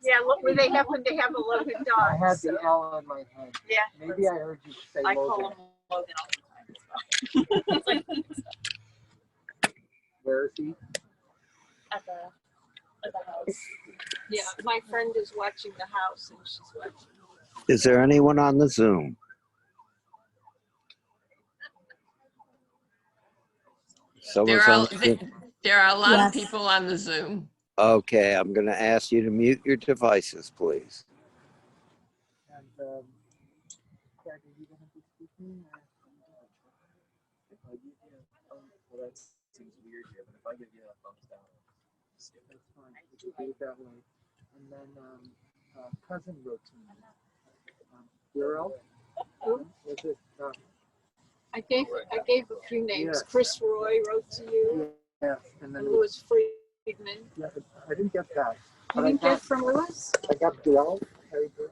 Yeah, look where they happen to have a Logan dog. I had the L in my head. Yeah. Maybe I heard you say I Logan. call him Logan all the time. Where is he? At the house. Yeah, my friend is watching the house and she's watching. Is there anyone on the Zoom? There Someone's are, there are a lot of Yes. people on the Zoom. Okay, I'm going to ask you to mute your devices, please. And Craig, are you going to be speaking? Well, that seems weird here, but if I give you a thumbs down, that's fine. We can do it that way. And then cousin wrote to me. Bureau? Was it? I gave a few names. Yes. Chris Roy wrote to you. Yes, and then And Louis Friedman. yeah, I didn't get that. You didn't get from Louis? I got Bill, Harry Bill.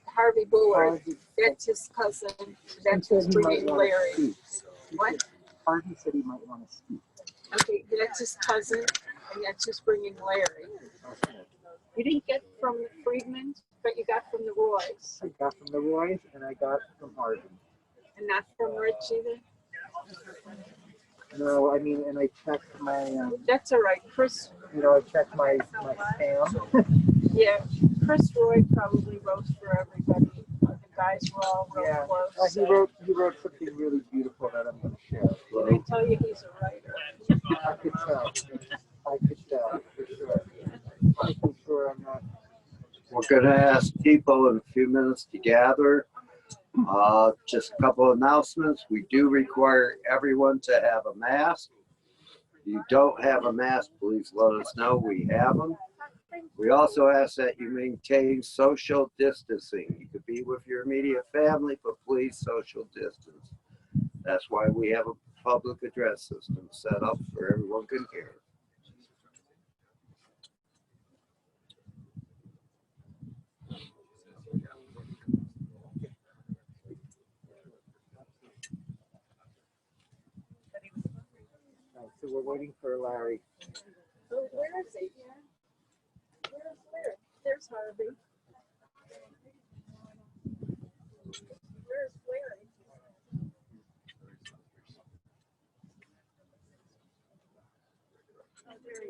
Harvey Bullard. Harvey. That's his cousin. He That's said who's he might bringing want to Larry. speak. What? Harvey said he might want to speak. Okay, that's his cousin, and that's who's bringing Larry. Okay. You didn't get from the Friedman, but you got from the Roys, I got from the Roys and I got from Harvey. and not from Rich either. No, I mean, and I checked my, That's all right. Chris, I checked my spam. yeah, Chris Roy probably wrote for everybody. The guys were all real Yeah, close. he wrote something really beautiful that I'm going to share. Did I tell you he's a writer? I could tell. I could tell for sure. I'm sure I'm not. We're going to ask people in a few minutes to gather. Just a couple of announcements. We do require everyone to have a mask. If you don't have a mask, please let us know. We have them. We also ask that you maintain social distancing. You could be with your immediate family, but please social distance. That's why we have a public address system set up where everyone can hear. So we're waiting for Larry. So where is he? Where's Larry? There's Harvey. Where's Larry? Oh, there he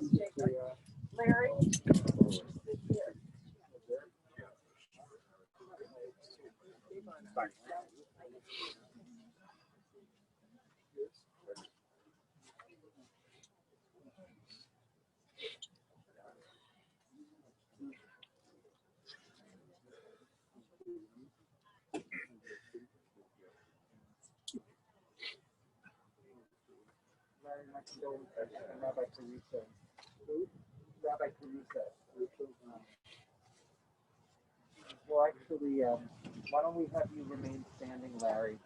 is. Yeah. Larry. Rabbi Teresa. Rabbi Teresa. Well, actually, why don't we have you remain standing, Larry,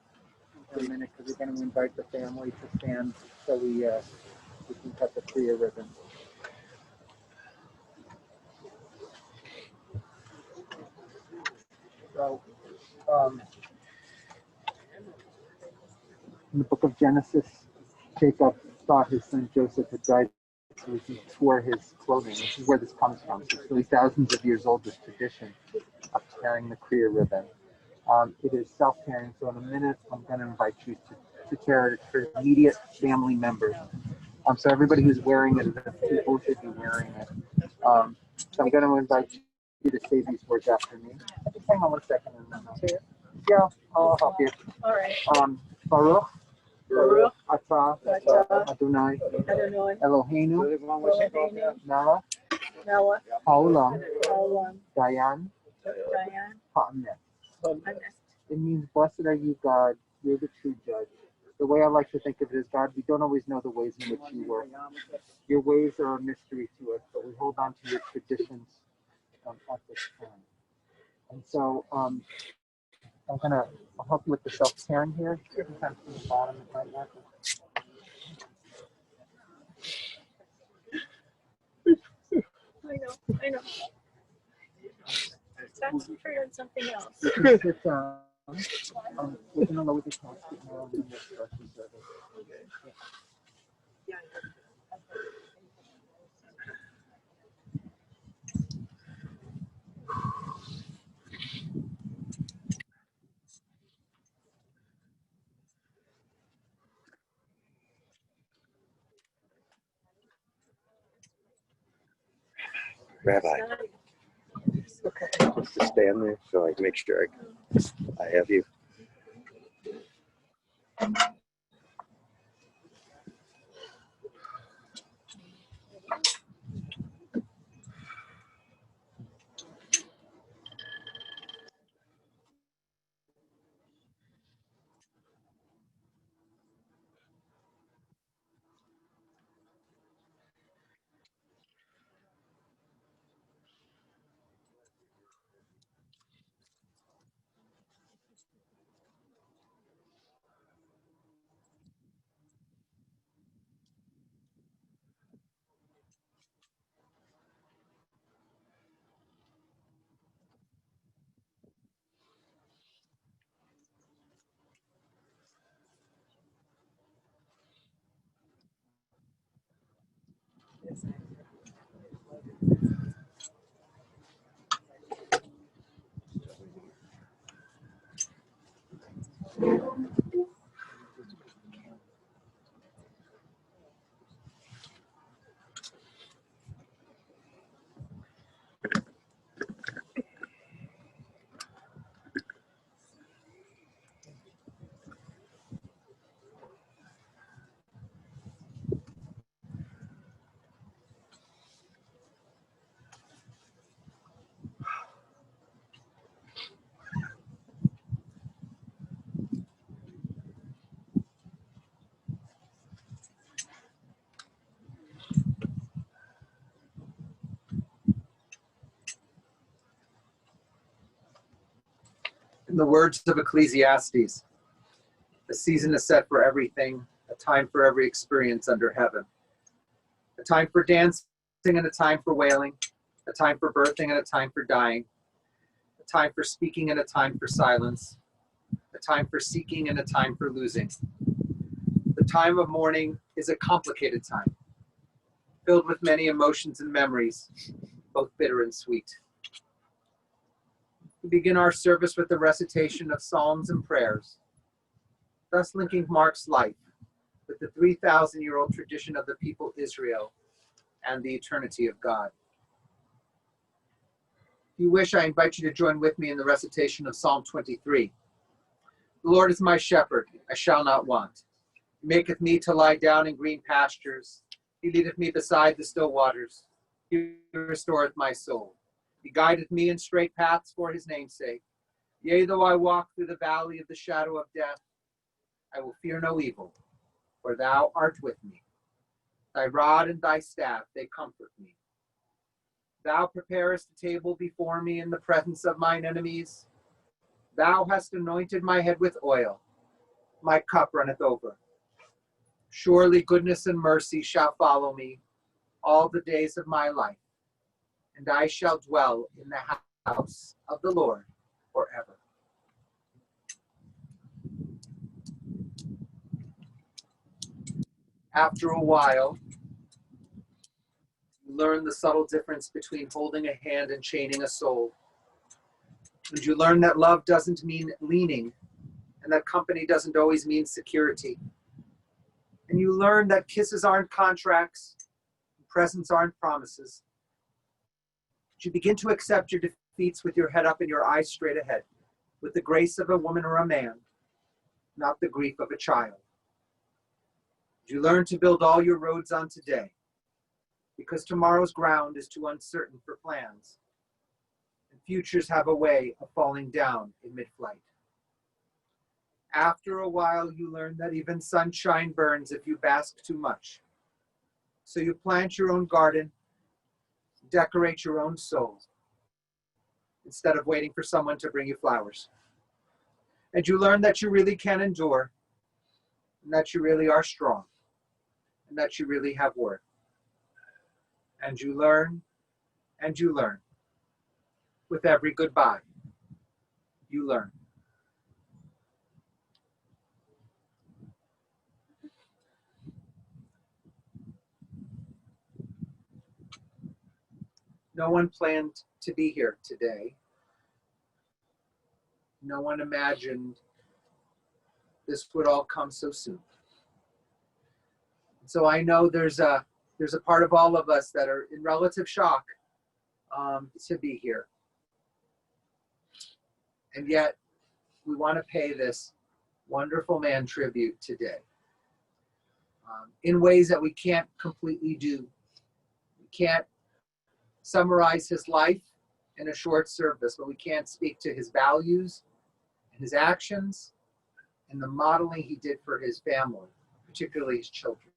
for a minute, because we're going to invite the family to stand so we can cut the Priya ribbon. So, in the book of Genesis, Jacob thought his son Joseph had died, so he tore his clothing. This is where this comes from. So it's really thousands of years old, this tradition of tearing the Kriya ribbon. It is self-tearing, so in a minute, I'm going to invite you to tear it for immediate family members. So everybody who's wearing it, people should be wearing it. So I'm going to invite you to say these words after me. Just hang on one second. And then I'll help you. All right. Baruch. Baruch. Atah. Adonai. Adonai. Eloheinu. Melech. Noah. Haolam. Dayan. Diane. Ha'amet. It means, blessed are you, God. You're the true judge. The way I like to think of it is, God, we don't always know the ways in which you work. Your ways are a mystery to us, but we hold on to your traditions at this time. And so I'll help you with the self-tearing here. Sometimes from the bottom it might work. I know. Concentrate on something else. You can sit down. We're going to lower the casket now and then we'll start the service. Rabbi, Okay. just to stand there so I can make sure I have you. In the words of Ecclesiastes, a season is set for everything, a time for every experience under heaven. A time for dancing and a time for wailing, a time for birthing and a time for dying, a time for speaking and a time for silence, a time for seeking and a time for losing. The time of mourning is a complicated time, filled with many emotions and memories, both bitter and sweet. We begin our service with the recitation of psalms and prayers, thus linking Marc's life with the 3,000-year-old tradition of the people Israel and the eternity of God. If you wish, I invite you to join with me in the recitation of Psalm 23. The Lord is my shepherd, I shall not want. He maketh me to lie down in green pastures. He leadeth me beside the still waters. He restoreth my soul. He guideth me in straight paths for his name's sake. Yea, though I walk through the valley of the shadow of death, I will fear no evil, for thou art with me. Thy rod and thy staff, they comfort me. Thou preparest a table before me in the presence of mine enemies. Thou hast anointed my head with oil. My cup runneth over. Surely goodness and mercy shall follow me all the days of my life, and I shall dwell in the house of the Lord forever. After a while, you learn the subtle difference between holding a hand and chaining a soul. And you learn that love doesn't mean leaning, and that company doesn't always mean security. And you learn that kisses aren't contracts, and presents aren't promises. But you begin to accept your defeats with your head up and your eyes straight ahead, with the grace of a woman or a man, not the grief of a child. You learn to build all your roads on today, because tomorrow's ground is too uncertain for plans, and futures have a way of falling down in mid-flight. After a while, you learn that even sunshine burns if you bask too much. So you plant your own garden, decorate your own soul, instead of waiting for someone to bring you flowers. And you learn that you really can endure, and that you really are strong, and that you really have worth. And you learn, and you learn. With every goodbye, you learn. No one planned to be here today. No one imagined this would all come so soon. So I know there's a part of all of us that are in relative shock to be here. And yet we want to pay this wonderful man tribute today in ways that we can't completely do. We can't summarize his life in a short service, but we can't speak to his values, his actions, and the modeling he did for his family, particularly his children.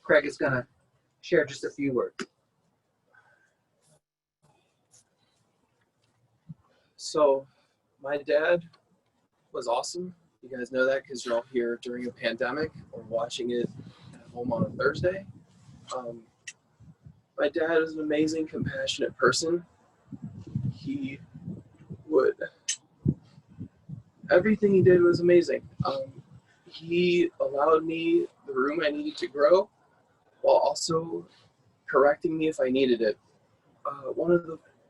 Craig is going to share just a few words. So, my dad was awesome. You guys know that because you're all here during a pandemic or watching it at home on a Thursday. My dad is an amazing, compassionate person. Everything he did was amazing. He allowed me the room I needed to grow while also correcting me if I needed it.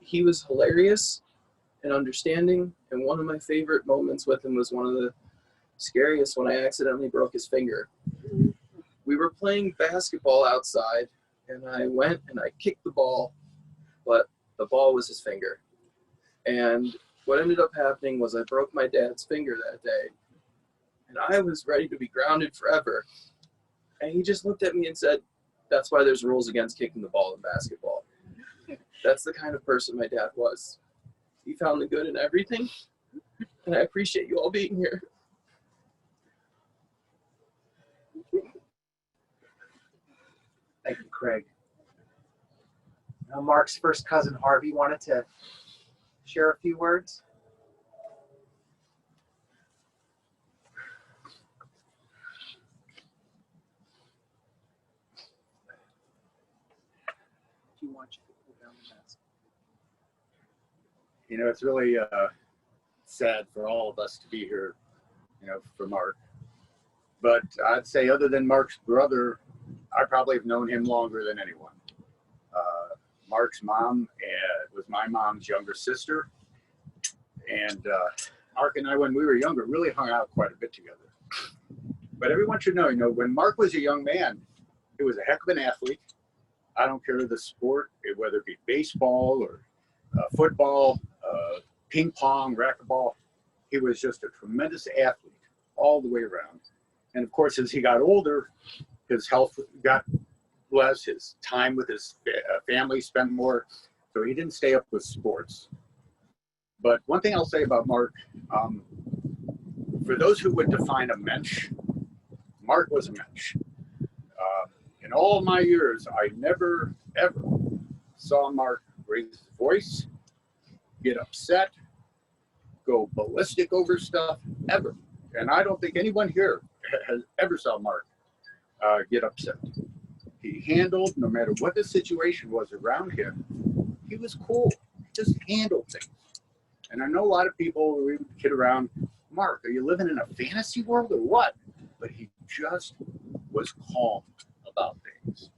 He was hilarious and understanding, and one of my favorite moments with him was one of the scariest when I accidentally broke his finger. We were playing basketball outside, and I went and I kicked the ball, but the ball was his finger. And what ended up happening was I broke my dad's finger that day, and I was ready to be grounded forever. And he just looked at me and said, "That's why there's rules against kicking the ball in basketball." That's the kind of person my dad was. He found the good in everything, and I appreciate you all being here. Thank you, Craig. Now, Mark's first cousin, Harvey, wanted to share a few words. Do you want you to pull down the mask? You know, it's really sad for all of us to be here, you know, for Marc. But I'd say other than Marc's brother, I probably have known him longer than anyone. Marc's mom was my mom's younger sister. And Marc and I, when we were younger, really hung out quite a bit together. But everyone should know, you know, when Marc was a young man, he was a heck of an athlete. I don't care the sport, whether it be baseball or football, ping pong, racquetball. He was just a tremendous athlete all the way around. And of course, as he got older, his health got less, his time with his family spent more, so he didn't stay up with sports. But one thing I'll say about Marc, for those who would define a mensch, Marc was a mensch. In all my years, I never, ever saw Marc raise his voice, get upset, go ballistic over stuff, ever. And I don't think anyone here has ever saw Marc get upset. He handled, no matter what the situation was around him, he was cool, just handled things. And I know a lot of people would kid around, "Marc, are you living in a fantasy world or what?" But he just was calm about things.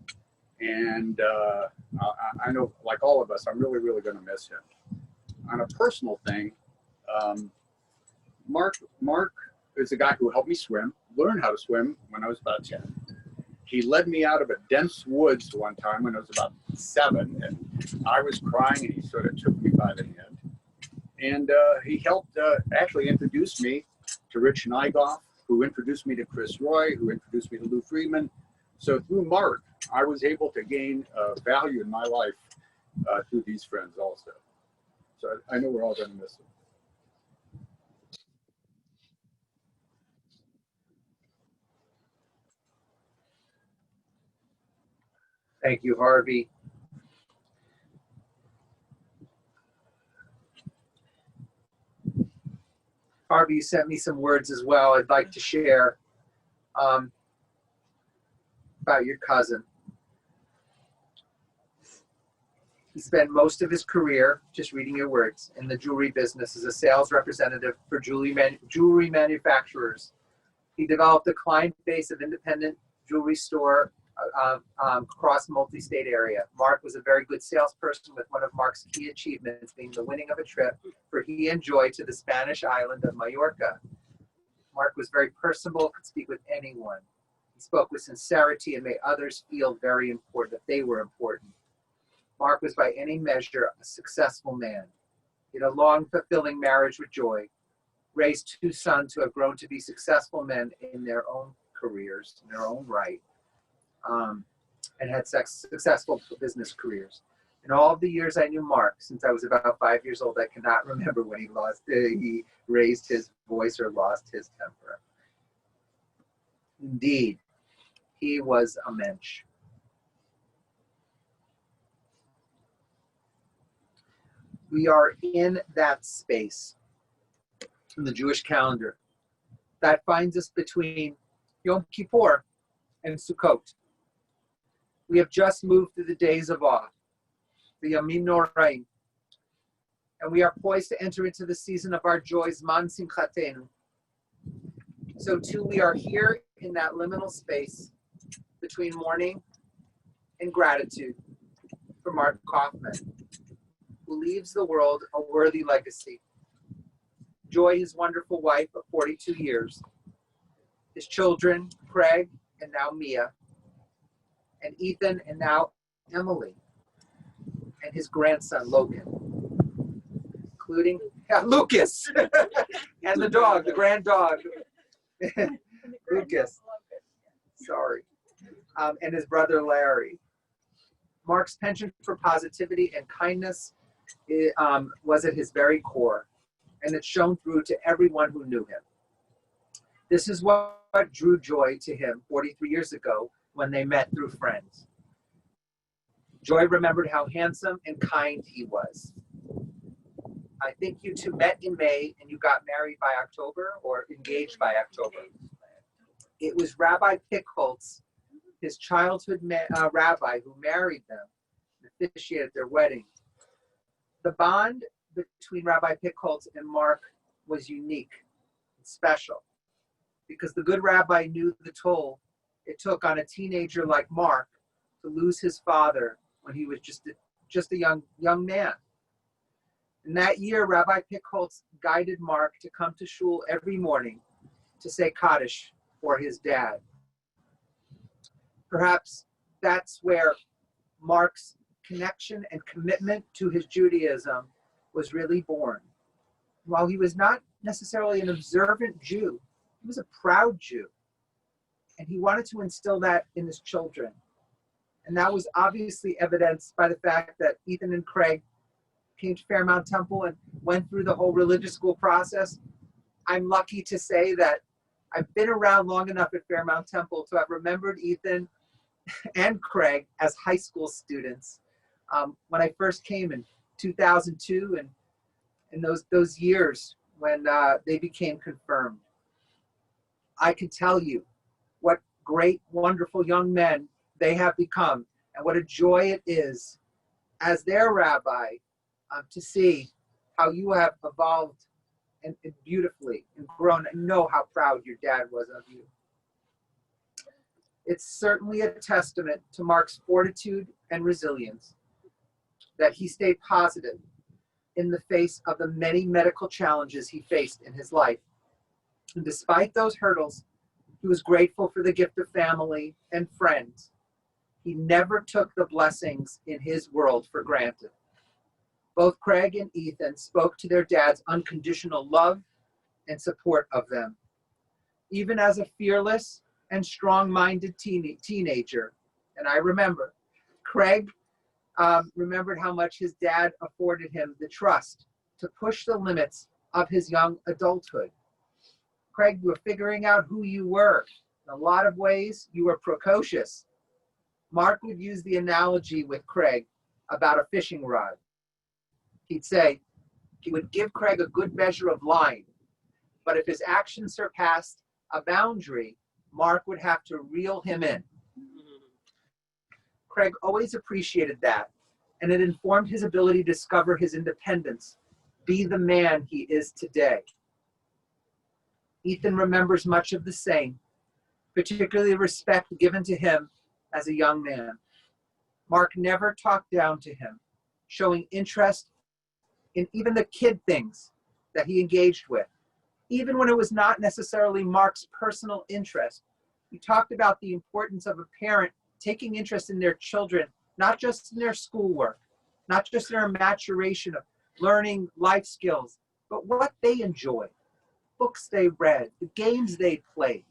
And I know, like all of us, I'm really, really going to miss him. On a personal thing, Marc is a guy who helped me swim, learn how to swim when I was about 10. He led me out of a dense woods one time when I was about 7, and I was crying, and he sort of took me by the hand. And he helped actually introduce me to Rich Nygoff, who introduced me to Chris Roy, who introduced me to Lou Friedman. So through Marc, I was able to gain value in my life through these friends also. So I know we're all going to miss him. Thank you, Harvey. Harvey sent me some words as well I'd like to share about your cousin. He spent most of his career, just reading your words, in the jewelry business as a sales representative for jewelry manufacturers. He developed a client base of independent jewelry store across multi-state area. Marc was a very good salesperson, with one of Marc's key achievements being the winning of a trip for he and Joy to the Spanish island of Mallorca. Marc was very personable, could speak with anyone. He spoke with sincerity and made others feel very important, that they were important. Marc was by any measure a successful man. He had a long, fulfilling marriage with Joy, raised 2 sons who have grown to be successful men in their own careers, in their own right, and had successful business careers. In all of the years I knew Marc, since I was about 5 years old, I cannot remember when he raised his voice or lost his temper. Indeed, he was a mensch. We are in that space in the Jewish calendar that finds us between Yom Kippur and Sukkot. We have just moved through the days of awe, the Yamim Noraim, and we are poised to enter into the season of our joys, Man Simchatenu. So too, we are here in that liminal space between mourning and gratitude for Marc Kaufman, who leaves the world a worthy legacy. Joy, his wonderful wife of 42 years, his children, Craig and now Mia, and Ethan and now Emily, and his grandson, Logan, including Lucas, and the dog, the grand dog, Lucas, sorry, and his brother, Larry. Marc's penchant for positivity and kindness was at his very core, and it shone through to everyone who knew him. This is what drew Joy to him 43 years ago when they met through friends. Joy remembered how handsome and kind he was. I think you two met in May and you got married by October, or engaged by October. It was Rabbi Pickholtz, his childhood rabbi, who married them and officiated their wedding. The bond between Rabbi Pickholtz and Marc was unique and special, because the good rabbi knew the toll it took on a teenager like Marc to lose his father when he was just a young man. In that year, Rabbi Pickholtz guided Marc to come to shul every morning to say Kaddish for his dad. Perhaps that's where Marc's connection and commitment to his Judaism was really born. While he was not necessarily an observant Jew, he was a proud Jew. And he wanted to instill that in his children. And that was obviously evidenced by the fact that Ethan and Craig came to Fairmount Temple and went through the whole religious school process. I'm lucky to say that I've been around long enough at Fairmount Temple to have remembered Ethan and Craig as high school students. When I first came in 2002 and in those years when they became confirmed. I can tell you what great, wonderful young men they have become, and what a joy it is as their rabbi to see how you have evolved and beautifully and grown, and know how proud your dad was of you. It's certainly a testament to Marc's fortitude and resilience that he stayed positive in the face of the many medical challenges he faced in his life. And despite those hurdles, he was grateful for the gift of family and friends. He never took the blessings in his world for granted. Both Craig and Ethan spoke to their dad's unconditional love and support of them. Even as a fearless and strong-minded teenager, and I remember, Craig remembered how much his dad afforded him the trust to push the limits of his young adulthood. Craig, you were figuring out who you were. In a lot of ways, you were precocious. Marc would use the analogy with Craig about a fishing rod. He'd say he would give Craig a good measure of line, but if his actions surpassed a boundary, Marc would have to reel him in. Craig always appreciated that, and it informed his ability to discover his independence, be the man he is today. Ethan remembers much of the same, particularly the respect given to him as a young man. Marc never talked down to him, showing interest in even the kid things that he engaged with, even when it was not necessarily Marc's personal interest. He talked about the importance of a parent taking interest in their children, not just in their schoolwork, not just their maturation of learning life skills, but what they enjoyed, books they read, the games they played.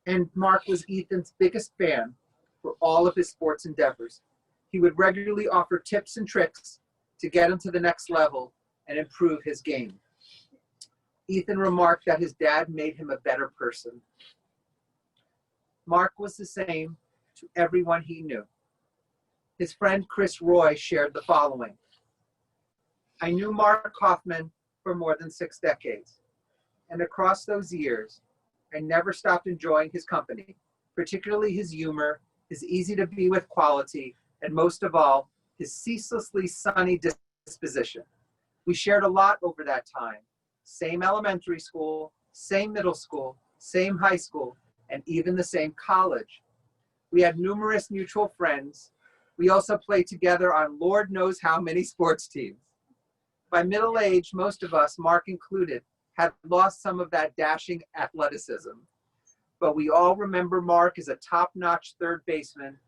And Marc was Ethan's biggest fan for all of his sports endeavors. He would regularly offer tips and tricks to get him to the next level and improve his game. Ethan remarked that his dad made him a better person. Marc was the same to everyone he knew. His friend Chris Roy shared the following. I knew Marc Kaufman for more than 6 decades, and across those years, I never stopped enjoying his company, particularly his humor, his easy to be with quality, and most of all, his ceaselessly sunny disposition. We shared a lot over that time. Same elementary school, same middle school, same high school, and even the same college. We had numerous mutual friends. We also played together on Lord knows how many sports teams. By middle age, most of us, Marc included, had lost some of that dashing athleticism. But we all remember Marc as a top-notch third baseman,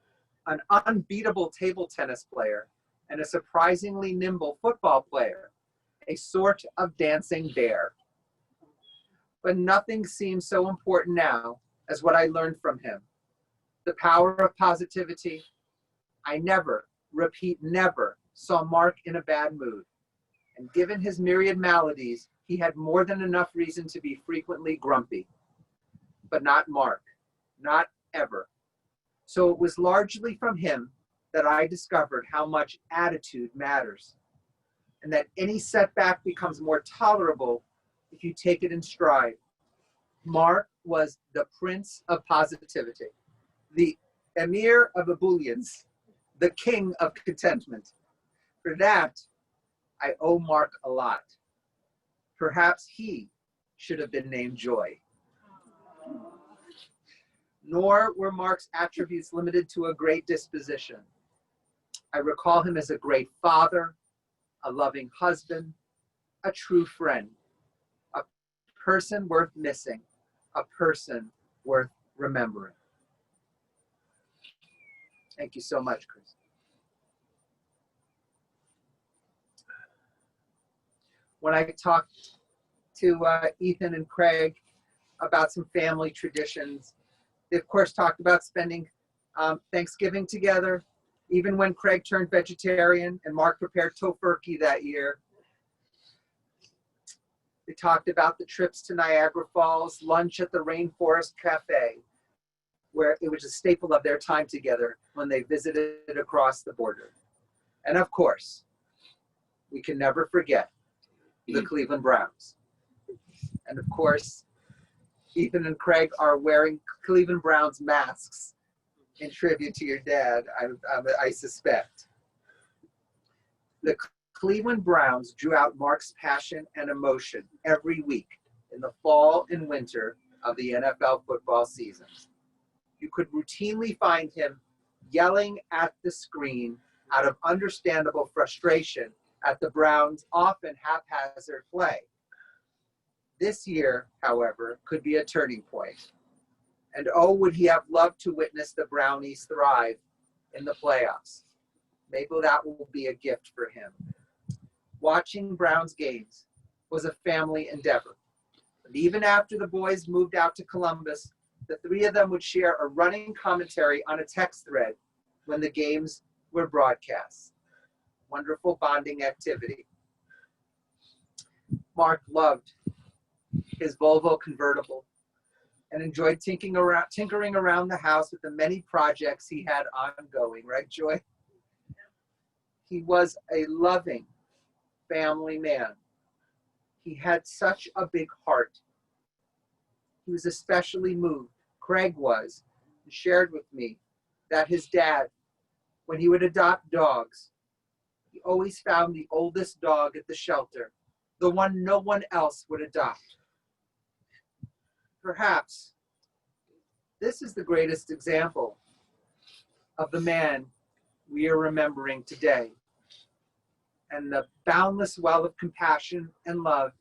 an unbeatable table tennis player, and a surprisingly nimble football player, a sort of dancing bear. But nothing seems so important now as what I learned from him. The power of positivity. I never, repeat never, saw Marc in a bad mood. And given his myriad maladies, he had more than enough reason to be frequently grumpy. But not Marc, not ever. So it was largely from him that I discovered how much attitude matters, and that any setback becomes more tolerable if you take it in stride. Marc was the prince of positivity, the emir of ebullience, the king of contentment. For that, I owe Marc a lot. Perhaps he should have been named Joy. Nor were Marc's attributes limited to a great disposition. I recall him as a great father, a loving husband, a true friend, a person worth missing, a person worth remembering. Thank you so much, Chris. When I talked to Ethan and Craig about some family traditions, they of course talked about spending Thanksgiving together, even when Craig turned vegetarian and Marc prepared tofurkey that year. They talked about the trips to Niagara Falls, lunch at the Rainforest Cafe, where it was a staple of their time together when they visited across the border. And of course, we can never forget the Cleveland Browns. And of course, Ethan and Craig are wearing Cleveland Browns masks in tribute to your dad, I suspect. The Cleveland Browns drew out Marc's passion and emotion every week in the fall and winter of the NFL football season. You could routinely find him yelling at the screen out of understandable frustration at the Browns' often haphazard play. This year, however, could be a turning point. And oh, would he have loved to witness the Brownies thrive in the playoffs. Maybe that will be a gift for him. Watching Browns games was a family endeavor. And even after the boys moved out to Columbus, the three of them would share a running commentary on a text thread when the games were broadcast. Wonderful bonding activity. Marc loved his Volvo convertible and enjoyed tinkering around the house with the many projects he had ongoing, right, Joy? He was a loving family man. He had such a big heart. He was especially moved, Craig was, and shared with me that his dad when he would adopt dogs, he always found the oldest dog at the shelter, the one no one else would adopt. Perhaps this is the greatest example of the man we are remembering today, and the boundless well of compassion and love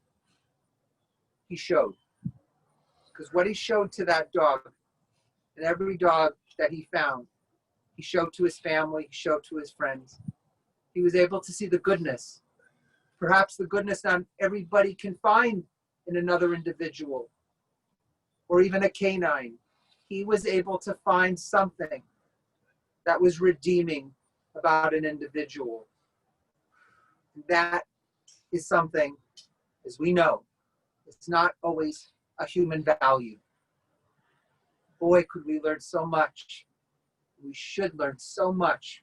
he showed. Because what he showed to that dog, and every dog that he found, he showed to his family, he showed to his friends. He was able to see the goodness, perhaps the goodness not everybody can find in another individual, or even a canine. He was able to find something that was redeeming about an individual. That is something, as we know, it's not always a human value. Boy, could we learn so much. We should learn so much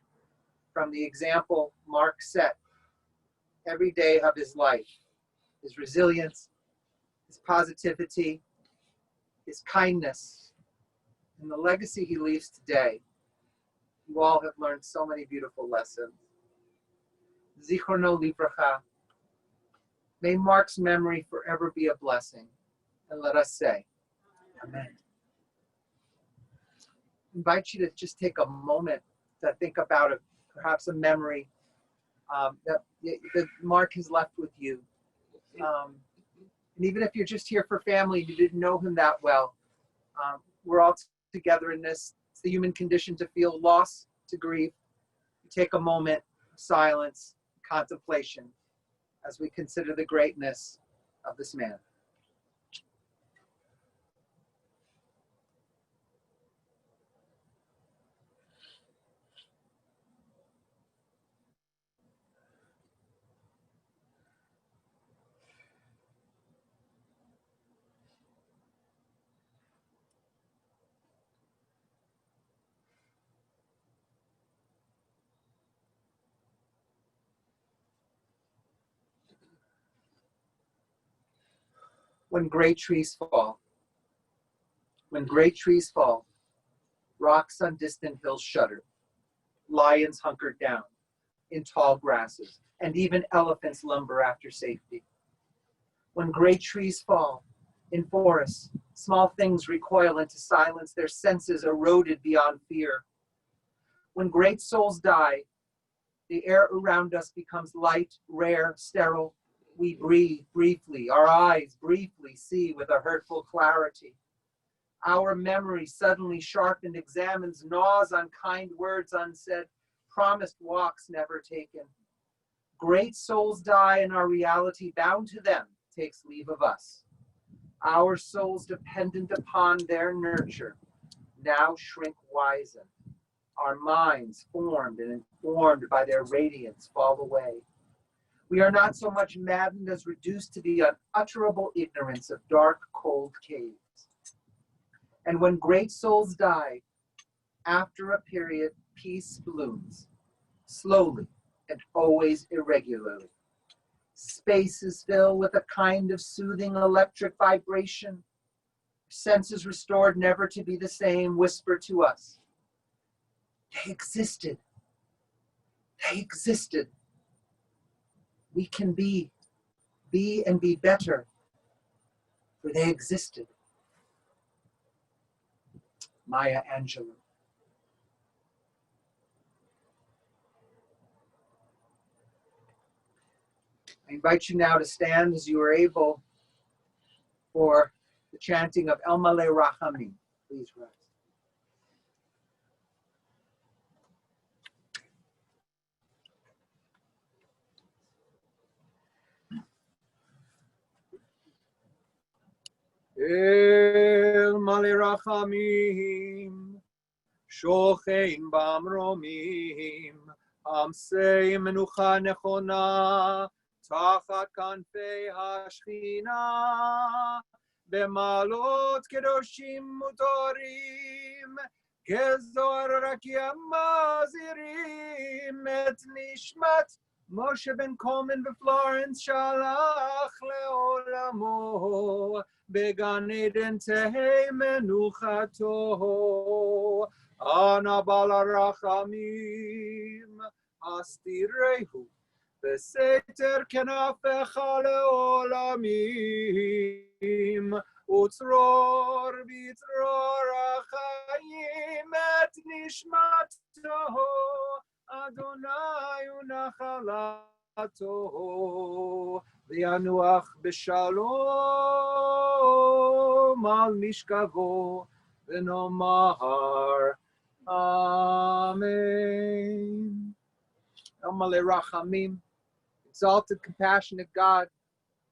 from the example Marc set every day of his life. His resilience, his positivity, his kindness, and the legacy he leaves today. You all have learned so many beautiful lessons. Zichrono livracha. May Marc's memory forever be a blessing. And let us say, Amen. I invite you to just take a moment to think about perhaps a memory that Marc has left with you. And even if you're just here for family and you didn't know him that well, we're all together in this. It's the human condition to feel loss, to grieve. Take a moment of silence, contemplation, as we consider the greatness of this man. When great trees fall. When great trees fall, rocks on distant hills shudder. Lions hunker down in tall grasses, and even elephants lumber after safety. When great trees fall in forests, small things recoil into silence, their senses eroded beyond fear. When great souls die, the air around us becomes light, rare, sterile. We breathe briefly, our eyes briefly see with a hurtful clarity. Our memory suddenly sharpened examines, gnaws on kind words unsaid, promised walks never taken. Great souls die and our reality bound to them takes leave of us. Our souls dependent upon their nurture now shrink wizened. Our minds formed and informed by their radiance fall away. We are not so much maddened as reduced to the unutterable ignorance of dark, cold caves. And when great souls die, after a period, peace blooms, slowly and always irregularly. Spaces fill with a kind of soothing electric vibration. Senses restored never to be the same whisper to us. They existed. They existed. We can be and be better, for they existed. Maya Angelou. I invite you now to stand as you are able for the chanting of El Maleh Rachamim. Please rise. El Maleh Rachamim, Shochein Bamromim, Amsei Menucha Nechona, Tachat Kanfei HaShchina, Bemalot Kedoshim Mutorim, Gezor Rakia Mazirim, Et Nishmat Moshe ben Coleman b'Florence Shalach Leolamo, Began Eden Tehei Menuchato, Ana balarachamim astirehu beseter kenafecha leolamim utzror bitzror achayim et nishmato Adonai unachalato v'yanuach b'shalom al mishkavo v'nomar Amen. Amalei Rachamim, exalted, compassionate God,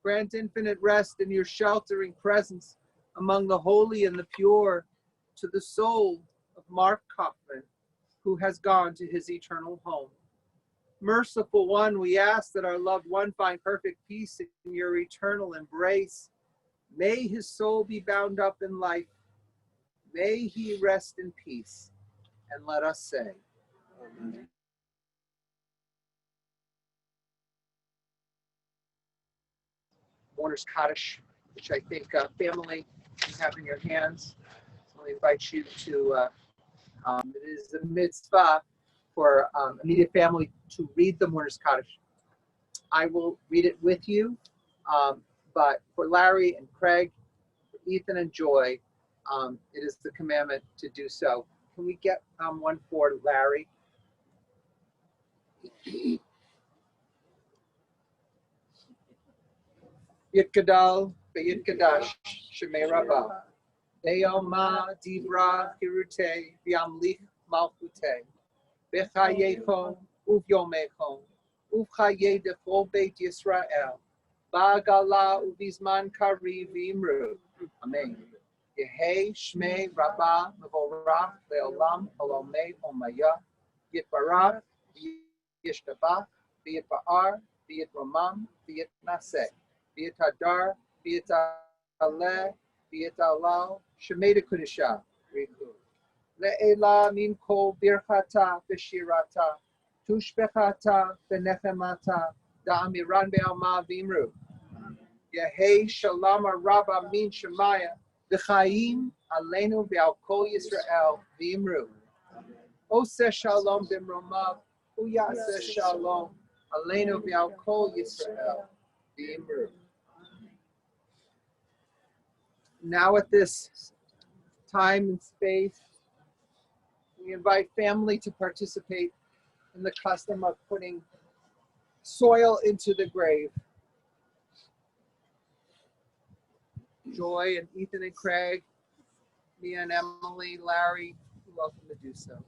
grant infinite rest in your sheltering presence among the holy and the pure to the soul of Marc Kaufman, who has gone to his eternal home. Merciful One, we ask that our loved one find perfect peace in your eternal embrace. May his soul be bound up in life. May he rest in peace. And let us say, Amen. Mourner's Kaddish, which I think family you have in your hands. So I invite you to, it is a mitzvah for immediate family to read the Mourner's Kaddish. I will read it with you, but for Larry and Craig, for Ethan and Joy, it is the commandment to do so. Can we get one for Larry? Yitkadal ve'yitkadash shemei rabba be'yoma divra kirute v'yamlich malchute b'chayechon uvyomechon uvchaye dechol beit Yisrael ba'gala uvizman kari v'imru. Amen. Yehei shmei rabba mevorach le'olam olomei omaya yitbarach v'yishtabach v'yitba'ar v'yitromam v'yitnaseh v'yitadar v'yitaleh v'yitalal shemei dekudisha le'ela min kol birchata v'shirata tushbechata v'nechemata da'amiran be'alma v'imru Yehei shalom rabba min shemaya v'chaim aleinu ve'al kol Yisrael v'imru Oseh shalom b'mromav uyaseh shalom aleinu ve'al kol Yisrael v'imru. Now at this time and space, we invite family to participate in the custom of putting soil into the grave. Joy and Ethan and Craig, Mia and Emily, Larry, you're welcome to do so.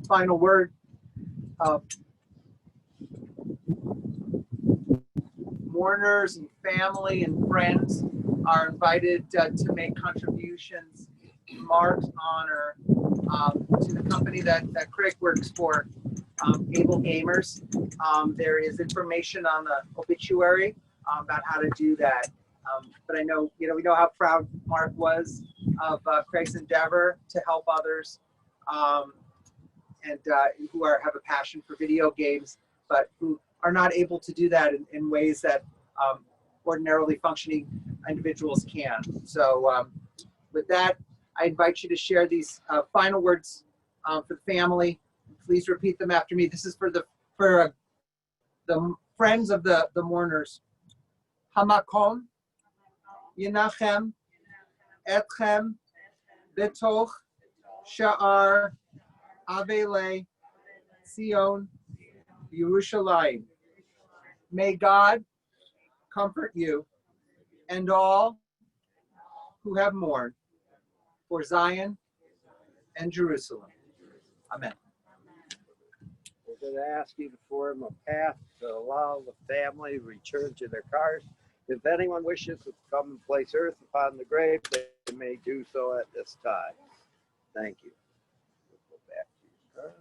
Final word. Mourners and family and friends are invited to make contributions in Marc's honor to the company that Craig works for, Able Gamers. There is information on the obituary about how to do that. But I know, we know how proud Marc was of Craig's endeavor to help others and who have a passion for video games, but who are not able to do that in ways that ordinarily functioning individuals can. So with that, I invite you to share these final words for the family. Please repeat them after me. This is for the friends of the mourners. Hamakom Yinachem Etchem Betoch Sha'ar Avele Zion, Yerushalayim. May God comfort you and all who have mourned for Zion and Jerusalem. Amen. We're going to ask you to form a path to allow the family to return to their cars. If anyone wishes to come and place earth upon the grave, they may do so at this time. Thank you. We'll go back to your car.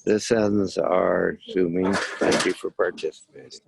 This ends our Zooming. Thank you for participating.